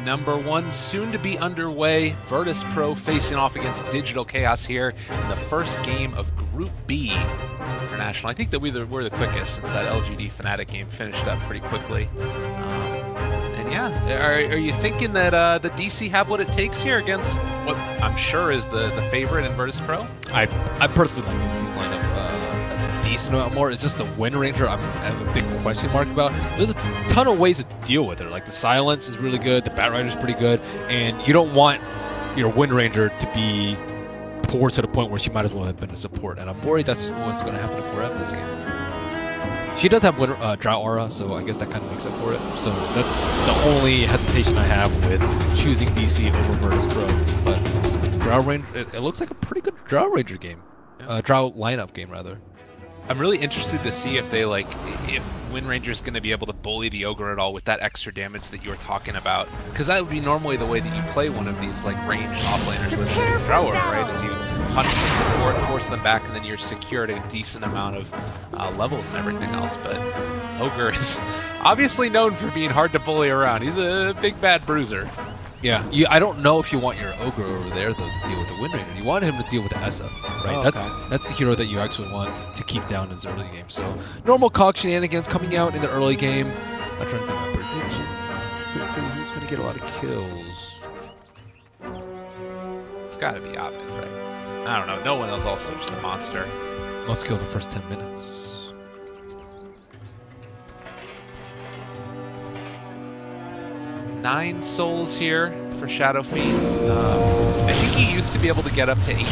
number 1 soon to be underway. VIRTUS.PRO facing off against Digital Chaos here in the first game of Group B International. I think that we're the quickest since that LGD Fnatic game finished up pretty quickly. And yeah, are you thinking that the DC have what it takes here against what I'm sure is the favorite in VIRTUS.PRO? I personally like DC's lineup a decent amount more. It's just the Wind Ranger I have a big question mark about. There's a ton of ways to deal with her. Like the Silence is really good, the Bat Rider's pretty good, and you don't want your Wind Ranger to be poor to the point where she might as well have been a support. And I'm worried that's what's going to happen to 4F this game. She does have Drought Aura, so I guess that kind of makes up for it. So that's the only hesitation I have with choosing DC over VIRTUS.PRO. But Drought Ranger, it looks like a pretty good Drought Ranger game. Drought lineup game, rather. I'm really interested to see if they if Wind Ranger's going to be able to bully the Ogre at all with that extra damage that you were talking about. Because that would be normally the way that you play one of these ranged offlaners with a thrower, right? As you punch the support, force them back, and then you're secured a decent amount of levels and everything else. But Ogre is obviously known for being hard to bully around. He's a big bad bruiser. Yeah, I don't know if you want your Ogre over there, though, to deal with the Wind Ranger. You want him to deal with the Essa, right? Oh, okay. That's the hero that you actually want to keep down in his early game. So, normal cog shenanigans coming out in the early game. I'm trying to think of prediction. Who's going to get a lot of kills? It's got to be Abed, right? I don't know. No one else also just a monster. Most kills in the first 10 minutes. 9 souls here for Shadow Fiend. I think he used to be able to get up to 18.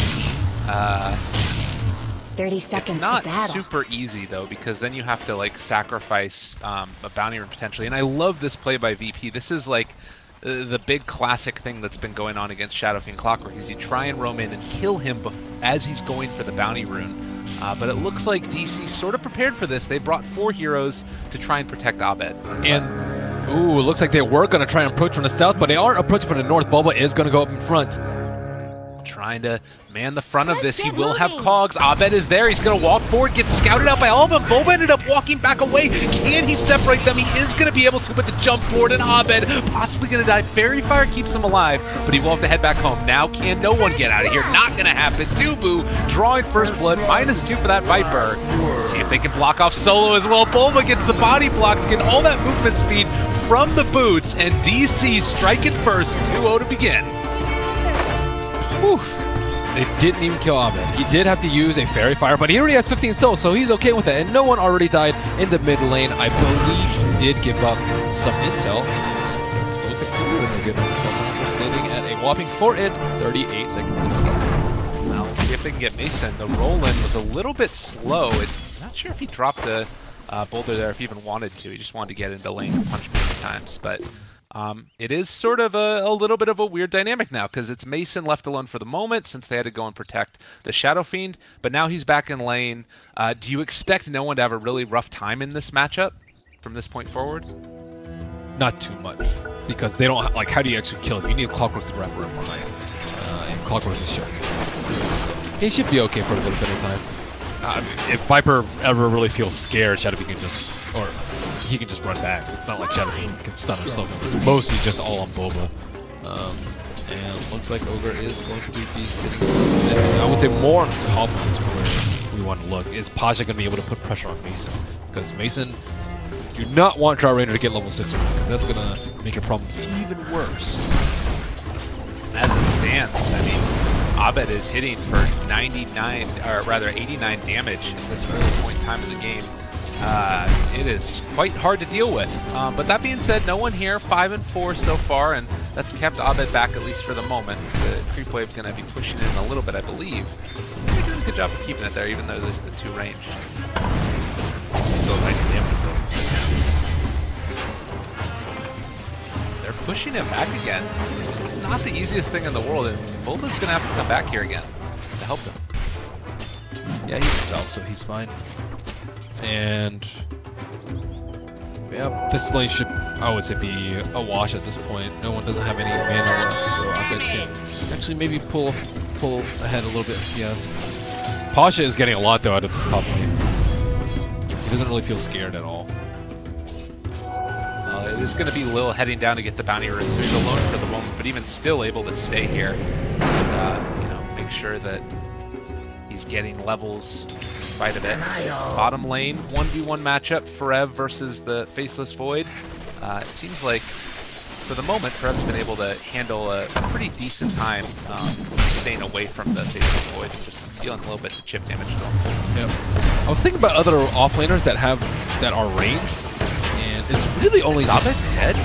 30 seconds it's not to battle. super easy though, because then you have to sacrifice a bounty rune potentially. And I love this play by VP. This is the big classic thing that's been going on against Shadow Fiend Clockwork is you try and roam in and kill him as he's going for the bounty rune. But it looks like DC sort of prepared for this. They brought 4 heroes to try and protect Abed. And ooh, it looks like they were going to try and approach from the south, but they are approaching from the north. Bulba is going to go up in front. Trying to man the front of this. He will have cogs. Abed is there. He's going to walk forward, get scouted out by all of them. Bulba ended up walking back away. Can he separate them? He is going to be able to with the jump forward, and Abed possibly going to die. Fairy Fire keeps him alive, but he will have to head back home. Now can no one get out of here? Not going to happen. Dubu drawing first blood. -2 for that Viper. See if they can block off Solo as well. Bulba gets the body blocks, getting all that movement speed from the boots, and DC striking first. 2-0 to begin. Whew. They didn't even kill Abed. He did have to use a Fairy Fire, but he already has 15 souls, so he's okay with that. And no one already died in the mid lane. I believe he did give up some intel. Looks like 2 is a good one. Standing at a whopping 38 seconds. Now we'll see if they can get Mason. The roll-in was a little bit slow. I'm not sure if he dropped the boulder there if he even wanted to. He just wanted to get into lane and punch many times, but it is sort of a little bit of a weird dynamic now because it's Mason left alone for the moment since they had to go and protect the Shadow Fiend, but now he's back in lane. Do you expect no one to have a really rough time in this matchup from this point forward? Not too much, because they don't how do you actually kill him? You need Clockwork to wrap around behind, and Clockwork is showing. So he should be okay for a little bit of time. If Viper ever really feels scared, Shadow Fiend can just, or he can just run back. It's not like Shadow Fiend can stun or something. It's mostly just all on Boba. And looks like Ogre is going to be sitting, I would say more on top of where we want to look. Is Pasha going to be able to put pressure on Mason? Because Mason, do not want Drought Ranger to get level 6 because that's going to make your problems even worse. As it stands, I mean, Abed is hitting for 99, or rather 89 damage at this early point in time of the game. It is quite hard to deal with. But that being said, no one here, 5-4 so far, and that's kept Abed back at least for the moment. The creep wave going to be pushing in a little bit, I believe. They're doing a good job of keeping it there, even though there's the 2 range. Still 90 damage though. They're pushing him back again. This is not the easiest thing in the world, and Bulba's going to have to come back here again to help him. Yeah, he's self, so he's fine. And yeah, this lane should, I would say, be a wash at this point. No one doesn't have any mana left, so I bet can actually maybe pull ahead a little bit of CS. Pasha is getting a lot though out of this top lane. He doesn't really feel scared at all. Well, it is going to be Lil heading down to get the bounty route, so he's alone for the moment, but even still able to stay here and, you know, make sure that he's getting levels in spite of it. Bottom lane, 1v1 matchup, Forev versus the Faceless Void. It seems like, for the moment, Forev's been able to handle a pretty decent time staying away from the Faceless Void and just dealing a little bits of chip damage to him. Yep. I was thinking about other offlaners that are ranged, and it's really only Zabit dead?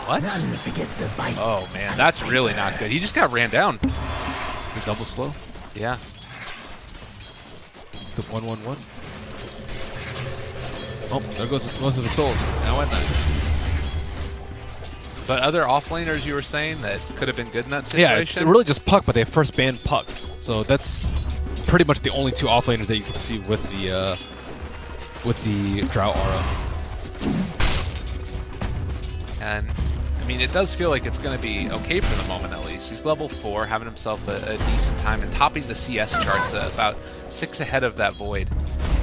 What? Oh man, that's really not good. He just got ran down. The double slow. Yeah. The 1-1-1. Oh, there goes most of the souls. Now and then. But other offlaners you were saying that could have been good in that situation? Yeah, it's really just Puck, but they first banned Puck. So that's pretty much the only two offlaners that you can see with the Drought aura. And I mean, it does feel like it's going to be okay for the moment, at least. He's level 4, having himself a decent time and topping the CS charts about 6 ahead of that Void.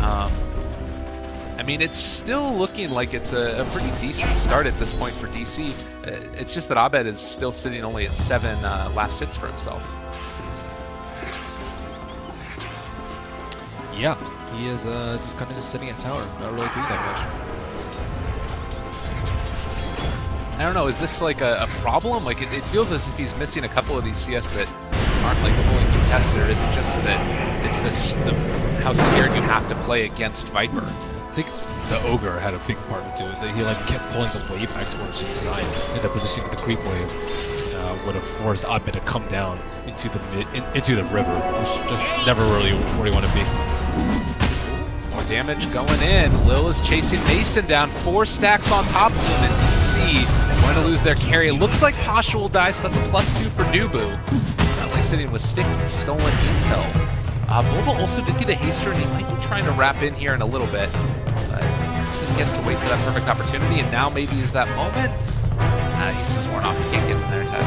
I mean, it's still looking like it's a pretty decent start at this point for DC. It's just that Abed is still sitting only at 7 last hits for himself. Yeah, he is just kind of just sitting at tower, not really doing that much. I don't know, is this like a problem? Like, it feels as if he's missing a couple of these CS that aren't like fully contested, or is it just that it's how scared you have to play against Viper? I think the Ogre had a big part to it. That he like kept pulling the wave back towards his side, and the position of the creep wave would have forced Abed to come down into the river, which just never really where you want to be. More damage going in. Lil is chasing Mason down. 4 stacks on top of him, and DC going to lose their carry. It looks like Pasha will die, so that's a +2 for Nubu. Currently sitting with stick and stolen intel. Boba also did get a haster, and he might be trying to wrap in here in a little bit. But he gets to wait for that perfect opportunity, and now maybe is that moment. He's just worn off. He can't get in there in time.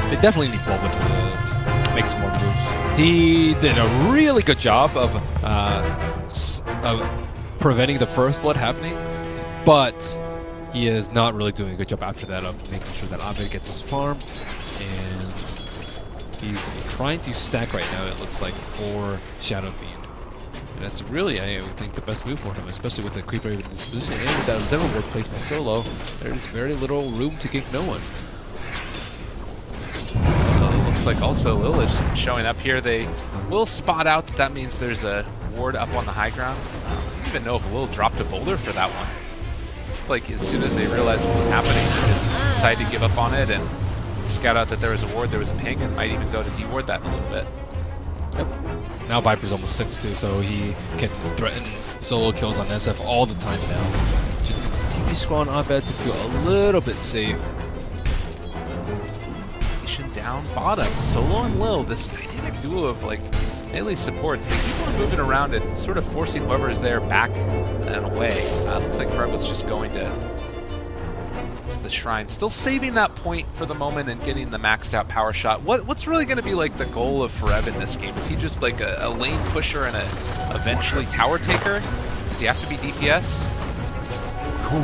They definitely need Boba to make some more moves. He did a really good job of preventing the first blood happening, but he is not really doing a good job after that of making sure that Abed gets his farm, and he's trying to stack right now, it looks like, for Shadow Fiend. And that's really, I think, the best move for him, especially with the creeper in this position, and with that Zero Ward placed by Solo, there's very little room to gank no one. Looks like also Lil is showing up here. They will spot out that means there's a ward up on the high ground. I don't even know if Lil dropped a boulder for that one. Like, as soon as they realized what was happening, they just decided to give up on it and scout out that there was a ward, there was a ping, and might even go to deward that in a little bit. Yep. Now Viper's almost 6 too, so he can threaten solo kills on SF all the time now. Just continue scrolling Abed to feel a little bit safe. Down bottom, Solo and Lil, this dynamic duo of like mainly supports. They keep on moving around and sort of forcing whoever is there back and away. Looks like Forev was just going to the shrine, still saving that point for the moment and getting the maxed out power shot. What's really going to be like the goal of Forev in this game? Is he just like a lane pusher and eventually tower taker? Does he have to be DPS? Cool.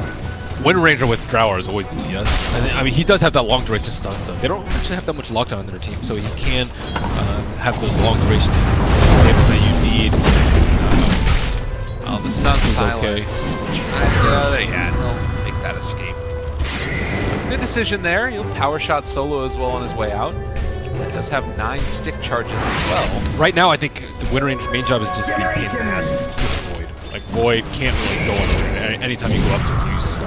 Wind Ranger with Drower is always DPS. And I mean, he does have that long duration stuff though. They don't actually have that much lockdown in their team, so he can have those long duration saves that you need. Oh, the sun's silence. Okay. Yeah, he'll make that escape. So, good decision there. He'll power shot Solo as well on his way out. He does have 9 stick charges as well. Right now, I think the Wind Ranger's main job is just being ass to the Void. Like, Void can't really go anywhere. Anytime you go up to him, you just go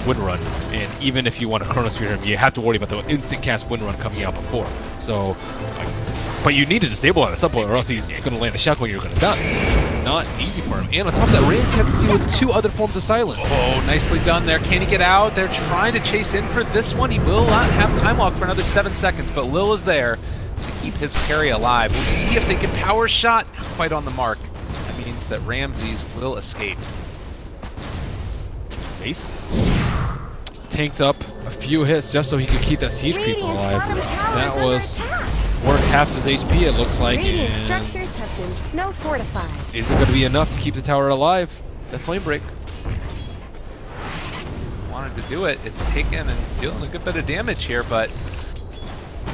Wind Run. And even if you want to Chronosphere him, you have to worry about the instant cast Wind Run coming out before. So, but you need to disable it at some point, or else he's going to land a shotgun and you're going to die. So it's not easy for him. And on top of that, Rams has to deal with 2 other forms of silence. Oh, nicely done there. Can he get out? They're trying to chase in for this one. He will not have time lock for another 7 seconds, but Lil is there to keep his carry alive. We'll see if they can power shot. Not quite on the mark. That means that Ramses will escape. Mason tanked up a few hits just so he could keep that siege creep alive. That was work half his HP, it looks like. Radiant And structures have been snow fortified. is it going to be enough to keep the tower alive? That flame break. Wanted to do it. It's taken and dealing a good bit of damage here, but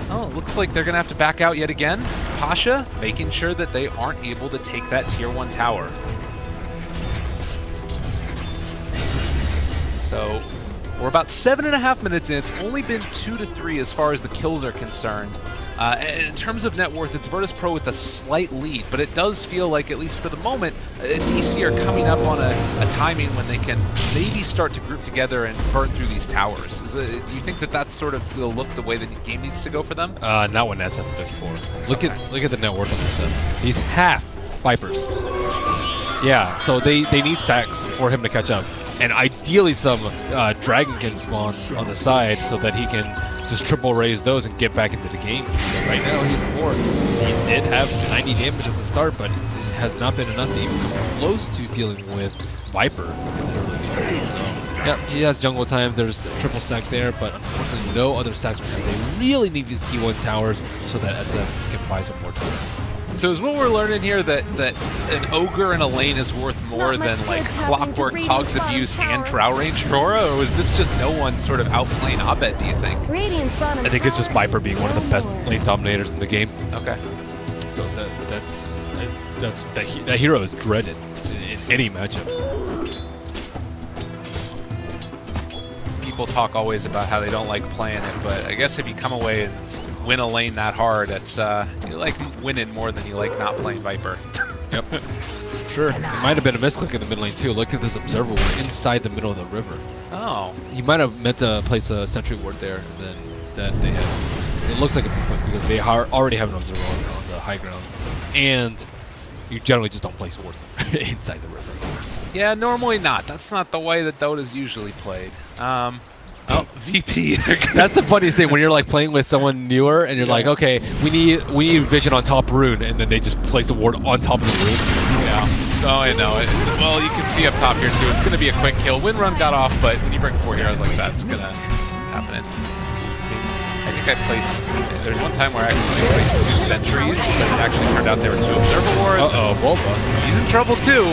oh, it looks like they're going to have to back out yet again. Pasha making sure that they aren't able to take that tier 1 tower. So we're about 7.5 minutes in. It's only been 2 to 3 as far as the kills are concerned. In terms of net worth, it's VIRTUS.PRO with a slight lead, but it does feel like, at least for the moment, DC are coming up on a timing when they can maybe start to group together and burn through these towers. Do you think that that's sort of the look, the way the game needs to go for them? Not when SF is 4. Look at the net worth on this SF. He's half Vipers. Yeah, so they need stacks for him to catch up. And ideally some Dragonkin spawns on the side so that he can just triple raise those and get back into the game. But right now he's poor. He did have 90 damage at the start, but it has not been enough to even come close to dealing with Viper in the early game. So, yeah, he has jungle time. There's a triple stack there, but unfortunately no other stacks because they really need these T1 towers so that SF can buy some more time. So is what we're learning here that an ogre in a lane is worth more than like Clockwork, Cogs of Use, and Drow Range Aurora, or was this just no one sort of outplaying Abed, do you think? I think it's just Viper being one of the best lane dominators in the game. Okay. So that hero is dreaded in any matchup. People talk always about how they don't like playing it, but I guess if you come away and win a lane that hard, it's you like winning more than you like not playing Viper. Yep. Sure. It might have been a misclick in the mid lane too. Look at this observer ward inside the middle of the river. Oh. He might have meant to place a sentry ward there, and then instead they have. It looks like a misclick because they already have an observer on the high ground, and you generally just don't place wards inside the river. Yeah, normally not. That's not the way that Dota's usually played. Oh, VP. That's the funniest thing when you're like playing with someone newer and you're like, okay, we need vision on top rune, and then they just place a ward on top of the rune. Yeah. Oh, I know. Well, you can see up top here too. It's going to be a quick kill. Wind run got off, but when you bring 4 heroes like that, it's going to happen. I think I placed. There's one time where I actually placed 2 sentries, but it actually turned out there were 2 observer wards. Volva. He's in trouble too.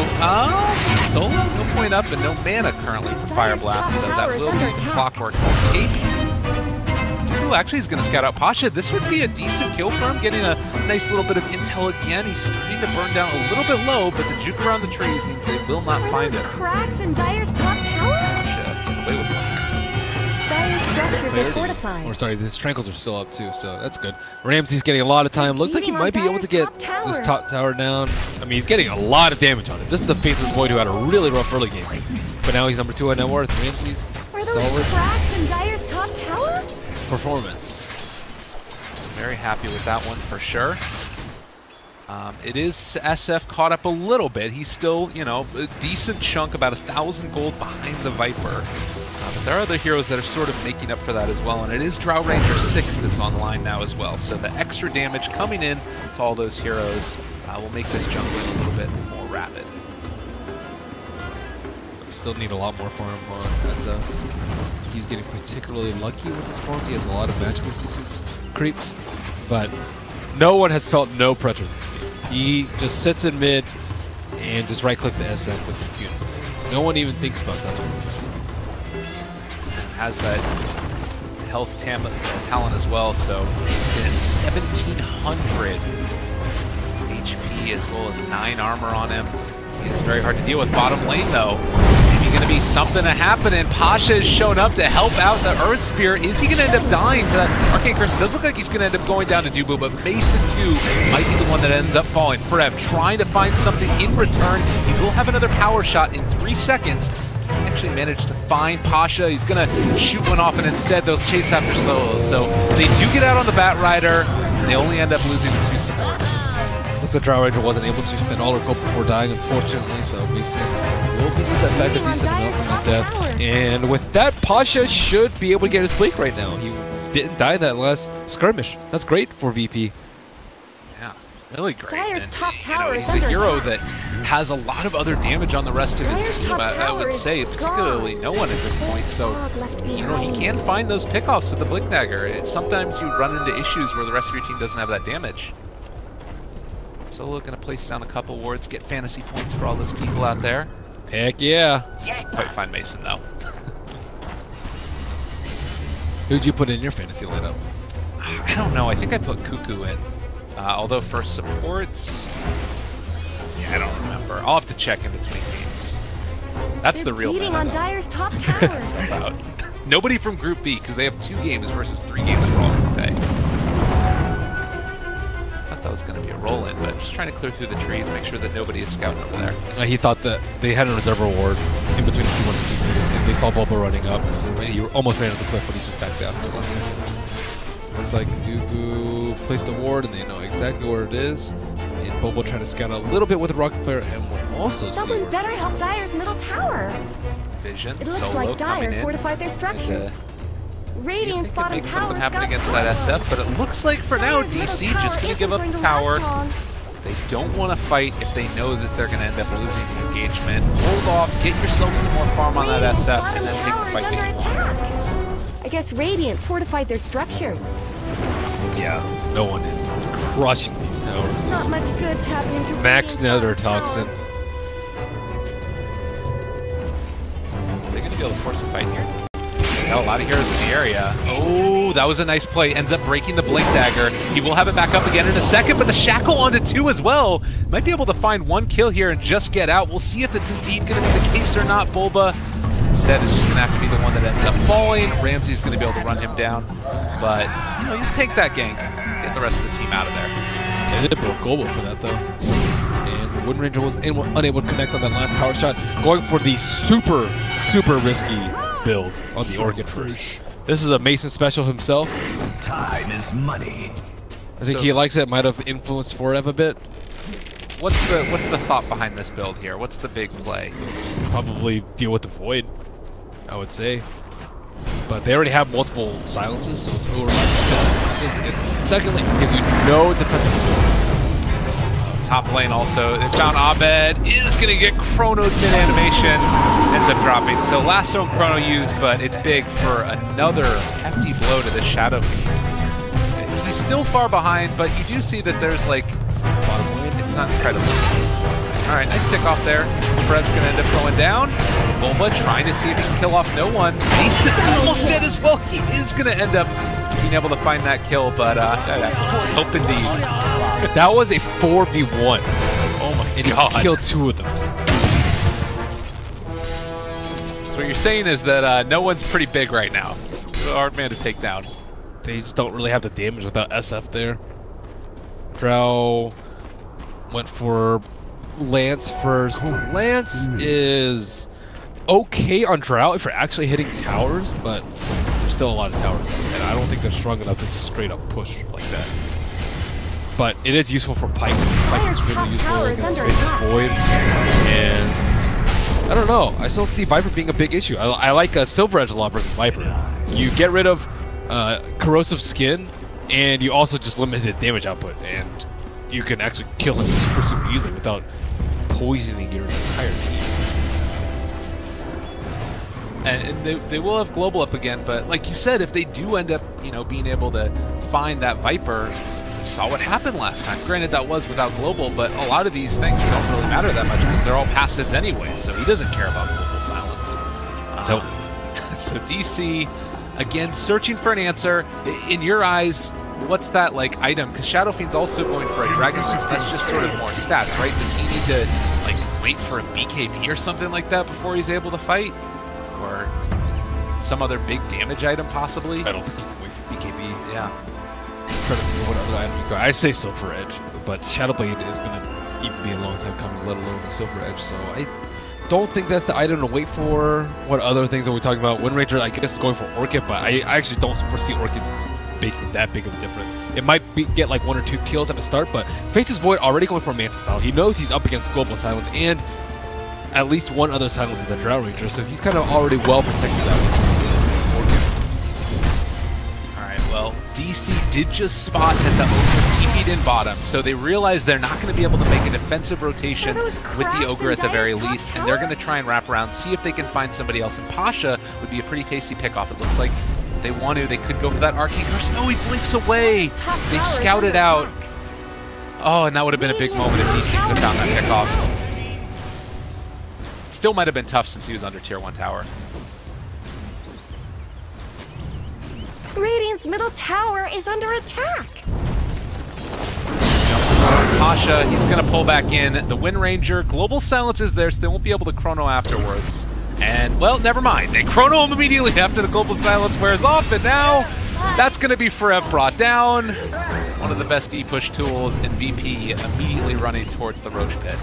Solo, no point up and no mana currently for Fire Blast, so that will be Clockwork escape. Ooh, actually he's going to scout out Pasha. This would be a decent kill for him, getting a nice little bit of intel again. He's starting to burn down a little bit low, but the juke around the trees means they will not find him. Cracks in Dire's top tower? Pasha, get away with one there. Dire's structures are fortified. Or sorry, the Strangles are still up too, so that's good. Ramsey's getting a lot of time. Looks like he might be able to get this top tower down. I mean, he's getting a lot of damage on it. This is the Faceless Void who had a really rough early game. But now he's number 2 at net worth. Ramsey's solid. Cracks in Dire's top tower? Performance. Very happy with that one for sure. It is SF caught up a little bit. He's still, you know, a decent chunk, about 1,000 gold behind the Viper. But there are other heroes that are sort of making up for that as well, and it is Drow Ranger 6 that's online now as well. So the extra damage coming in to all those heroes will make this jungling a little bit more rapid. We still need a lot more for him on SF. He's getting particularly lucky with the spawn. He has a lot of magic resistance creeps, but no one has felt no pressure this game. He just sits in mid and just right-clicks the SF with impunity. No one even thinks about that. Has that health talent as well, so it's 1,700 HP as well as 9 armor on him. It's very hard to deal with bottom lane though. Maybe going to be something to happen, and Pasha has shown up to help out the Earth Spear. Is he going to end up dying to that Arcane Curse? It does look like he's going to end up going down to Dubu, but Mason 2 might be the one that ends up falling. Frev trying to find something in return. He will have another power shot in 3 seconds. Actually managed to find Pasha. He's going to shoot one off, and instead they'll chase after Solo. So they do get out on the Bat Rider, and they only end up losing the 2 supports. Looks like Drow Ranger wasn't able to spend all her gold before dying, unfortunately, so Mason will be set back a decent amount from that death. And with that, Pasha should be able to get his Blink right now. He didn't die that last skirmish. That's great for VP. Yeah. really great. Dyer's top tower is he's a under hero attack. that has a lot of other damage on the rest of his Dyer's team, top I tower would is say, particularly gone. no one at this point. So, Fog left you know, he behind. can find those pickoffs with the Blink Dagger. Sometimes you run into issues where the rest of your team doesn't have that damage. Solo gonna place down a couple wards, get fantasy points for all those people out there. Heck yeah. Quite find Mason though. Who'd you put in your fantasy lineup? I don't know. I think I put Cuckoo in. Although for supports, yeah, I don't remember. I'll have to check in between games. That's They're the real beating meta, on though. Dyer's top tower. Stuff out. Nobody from Group B, because they have 2 games versus 3 games for all Group A. Thought that was going to be a roll-in, but just trying to clear through the trees, make sure that nobody is scouting over there. He thought that they had a reserve reward in between Team 1 and Team 2, and they saw Bobo running up. He almost ran off the cliff, but he just backed out for the last second. Looks like Dooku placed a ward, and they know exactly where it is. And Bobo trying to scout a little bit with the rocket flare, and we'll also see Someone where better it is. help Dyer's middle tower. Vision, It looks Solo like coming Dyer in. fortified their structures. Radiant's Could bottom make something tower's happen got against that power. SF, but it looks like for now Dyer's middle DC tower just going to isn't give up going the to tower. last long. They don't want to fight if they know that they're going to end up losing the engagement. Hold off, get yourself some more farm on that Radiant's SF, bottom and then take tower the is fight under that you want. attack. I guess Radiant fortified their structures. Yeah, no one is crushing these towers. Not much good's happening to Max Radiant's Nether bottom Toxin. tower. They're going to be able to force a fight here. Got a lot of heroes in the area. Oh, that was a nice play. Ends up breaking the Blink Dagger. He will have it back up again in a second, but the Shackle onto 2 as well. Might be able to find 1 kill here and just get out. We'll see if it's indeed going to be the case or not. Bulba instead is just going to have to be the one that ends up falling. Ramsey's going to be able to run him down. But, you know, you take that gank. Get the rest of the team out of there. They did build global for that, though. And Wind Ranger was unable to connect on that last power shot, going for the super, super risky build on the Orchid first. This is a Mason special himself. Time is money. I think So- he likes it. Might have influenced Forev a bit. What's the thought behind this build here? What's the big play? Probably deal with the Void, I would say. But they already have multiple silences, so it's over. Secondly, it gives you no defensive. Top lane also, they found Abed, is going to get chronoed mid-animation, ends up dropping. So lasso and chrono used, but it's big for another hefty blow to the Shadow Fiend. He's still far behind, but you do see that there's like, bottom lane, it's not incredible. All right, nice pick off there. Fred's going to end up going down. Bulba trying to see if he can kill off no one. Mason almost dead as well. He is going to end up being able to find that kill, but hope indeed. That was a 4v1. Oh my god. And he killed 2 of them. So what you're saying is that no one's pretty big right now. It's a hard man to take down. They just don't really have the damage without SF there. Drow went for Lance first. Lance is okay on Drow if you're actually hitting towers, but there's still a lot of towers. And I don't think they're strong enough to just straight up push like that. But it is useful for Pike. Pike is really useful against Space's Void. And I don't know. I still see Viper being a big issue. I like Silver Edge a lot versus Viper. You get rid of corrosive skin, and you also just limit his damage output, and you can actually kill him super easily without poisoning your entire team. And they will have global up again, but like you said, if they do end up, you know, being able to find that Viper, we saw what happened last time. Granted, that was without global, but a lot of these things don't really matter that much because they're all passives anyway, so he doesn't care about global silence. Nope. So DC, again, searching for an answer. In your eyes, what's that like item? Because Shadow Fiend's also going for a Dragon Sense. That's just sort of more stats, right? Does he need to like wait for a BKB or something like that before he's able to fight? Or some other big damage item possibly? I don't think you can wait for BKB. Yeah. I'm trying to think of what other item you got. I say Silver Edge, but Shadowblade is going to even be a long time coming, let alone the Silver Edge. So I don't think that's the item to wait for. What other things are we talking about? Wind Ranger, I guess, is going for Orchid, but I actually don't foresee Orchid making that big of a difference. It might get like 1 or 2 kills at the start, but Face's Void already going for Manta style. He knows he's up against Global Silence and at least one other silence in the Drow Ranger, so he's kind of already well protected out. Alright, well, DC did just spot that the open TP fight in bottom, so they realize they're not going to be able to make a defensive rotation with the Ogre at the very least, and they're going to try and wrap around, see if they can find somebody else. And Pasha would be a pretty tasty pickoff. It looks like if they want to, they could go for that Arcane Curse. No, he blinks away. They scout it out. Oh, and that would have been a big moment if DC could have found that pickoff. Still might have been tough since he was under tier 1 tower. Radiant's middle tower is under attack. Pasha, he's going to pull back in. The Wind Ranger, Global Silence is there, so they won't be able to chrono afterwards. And, well, never mind. They chrono him immediately after the Global Silence wears off, and now that's going to be forever brought down. One of the best E-push tools, and VP immediately running towards the Roach Pit.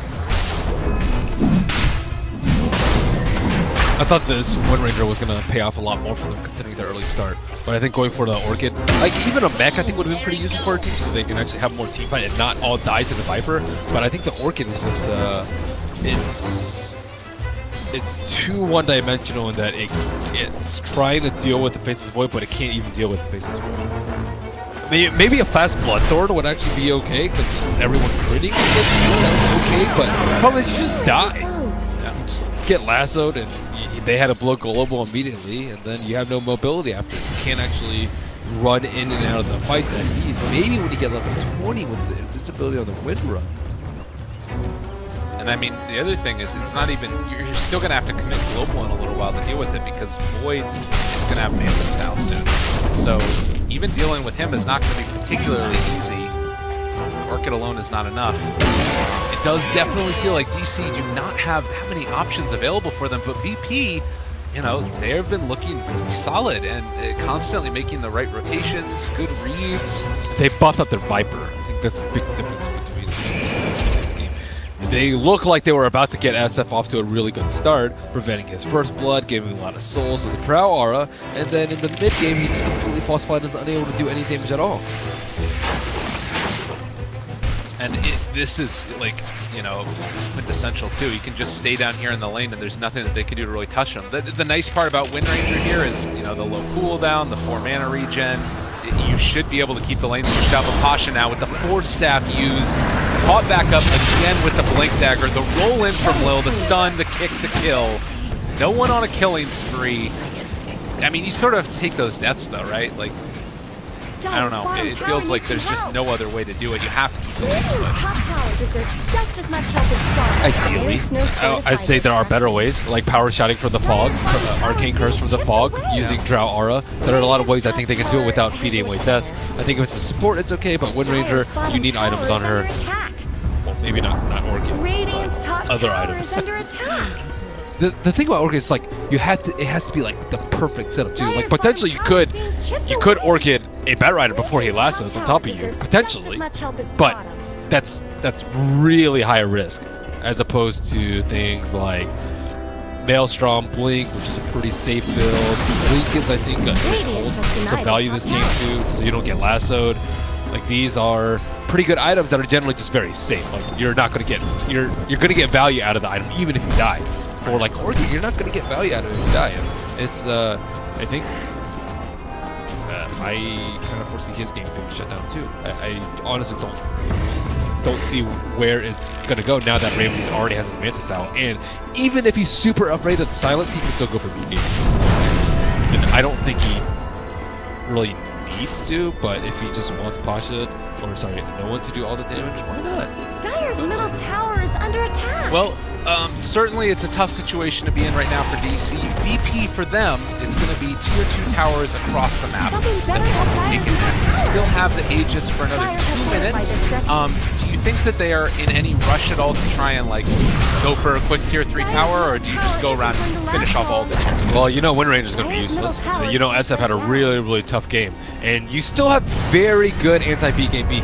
I thought this Wind Ranger was going to pay off a lot more for them considering their early start. But I think going for the Orchid, like even a mech I think would have been pretty useful for a team so they can actually have more team fight and not all die to the Viper. But I think the Orchid is just, it's too one-dimensional in that it's trying to deal with the Faceless Void, but it can't even deal with the Faceless Void. Maybe a fast Bloodthorn would actually be okay because everyone critting it, that's okay, but the problem is you just die. You just get lassoed and they had to blow global immediately, and then you have no mobility after. You can't actually run in and out of the fights at ease. Maybe when you get level 20 with the invisibility on the Wind Run. And I mean, the other thing is, it's not even, you're still going to have to commit global in a little while to deal with it because Void is going to have Manta style soon. So even dealing with him is not going to be particularly easy. Orchid alone is not enough. It does definitely feel like DC do not have that many options available for them, but VP, you know, they have been looking pretty solid and constantly making the right rotations, good reads. They buffed up their Viper. I think that's a big difference between this game. They look like they were about to get SF off to a really good start, preventing his first blood, giving him a lot of souls with the Drow aura, and then in the mid game he just completely falsified and is unable to do any damage at all. And this is, like, you know, quintessential, too. You can just stay down here in the lane, and there's nothing that they can do to really touch them. The nice part about Wind Ranger here is, you know, the low cooldown, the 4 mana regen. You should be able to keep the lanes pushed out. But Pasha now with the Force Staff used, caught back up again with the Blink Dagger, the roll in from Lil, the stun, the kick, the kill. No one on a killing spree. I mean, you sort of take those deaths, though, right? Like, I don't know. It feels like there's just no other way to do it. You have to keep the lead. Ideally, I'd say there are better ways, like power shouting from the fog, Arcane Curse from the fog, using Drow Aura. There are a lot of ways I think they can do it without feeding away deaths. I think if it's a support, it's okay, but Wind Ranger, you need items on her. Well, maybe not Orchid, but other items. The thing about Orchid is like it has to be like the perfect setup too. Like potentially you could Orchid a Batrider before he lassos on top of you, potentially. But that's really high risk as opposed to things like Maelstrom, Blink, which is a pretty safe build. Blinkins I think holds some value this game too, so you don't get lassoed. Like these are pretty good items that are generally just very safe. Like you're not gonna get you're gonna get value out of the item even if you die. For like Orchid, you're not going to get value out of it if you die. It's, I think, I kind of foresee his game being shut down too. I honestly don't see where it's going to go now that Raven already has his Manta style. And even if he's super afraid of the silence, he can still go for BD. And I don't think he really needs to, but if he just wants Pasha, or sorry, no one to do all the damage, why not? Dire's middle tower is under attack. Well, certainly it's a tough situation to be in right now for DC. VP for them, it's going to be tier 2 towers across the map. You still have the Aegis for another 2 minutes. Do you think that they are in any rush at all to try and like go for a quick tier 3 tower, or do you just go around and finish off all the tier 2? Well, you know Wind Ranger is going to be useless. You know SF had a really tough game, and you still have very good anti-beat game B.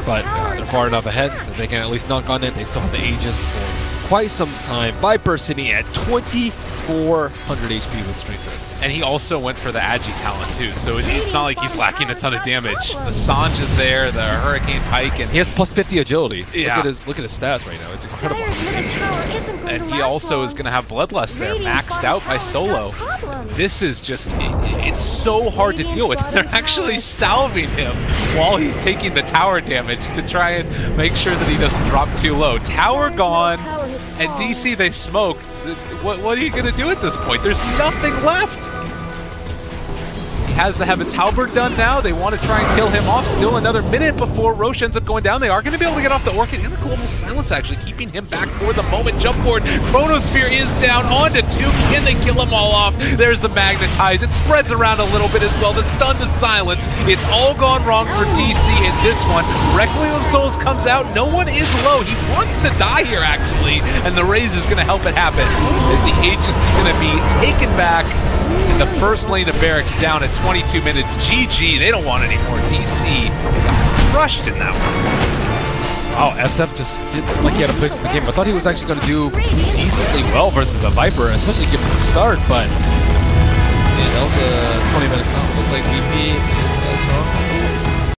But they're far enough ahead that they can at least knock on it. They still have the Aegis for quite some time. Viper sitting at 2,400 HP with Strength. And he also went for the Agi talent too, so it's not like he's lacking a ton of damage. The Sange is there, the Hurricane Pike, and he has plus 50 agility. Yeah. Look at his stats right now. It's incredible. And he also is going to have Bloodlust there, maxed out by Solo. This is just, it's so hard to deal with. They're actually salving him while he's taking the tower damage to try and make sure that he doesn't drop too low. Tower gone, and DC, they smoke. What are you going to do at this point? There's nothing left. He has the Heaven's Halberd done now. They want to try and kill him off. Still another minute before Roche ends up going down. They are going to be able to get off the Orchid and the Global Silence, actually keeping him back for the moment. Jump forward. Chronosphere is down onto 2. Can they kill them all off? There's the Magnetize. It spreads around a little bit as well. The stun to silence. It's all gone wrong for DC in this one. Requiem of Souls comes out. No one is low. He wants to die here, actually, and the Raze is going to help it happen as the Aegis is going to be taken back. In the first lane of Barracks down at 22 minutes. GG, they don't want any more. DC got crushed in that one. Wow, SF just did seem like he had a place in the game. I thought he was actually going to do decently well versus the Viper, especially given the start, but yeah, that was 20 minutes now. Looks like VP is wrong.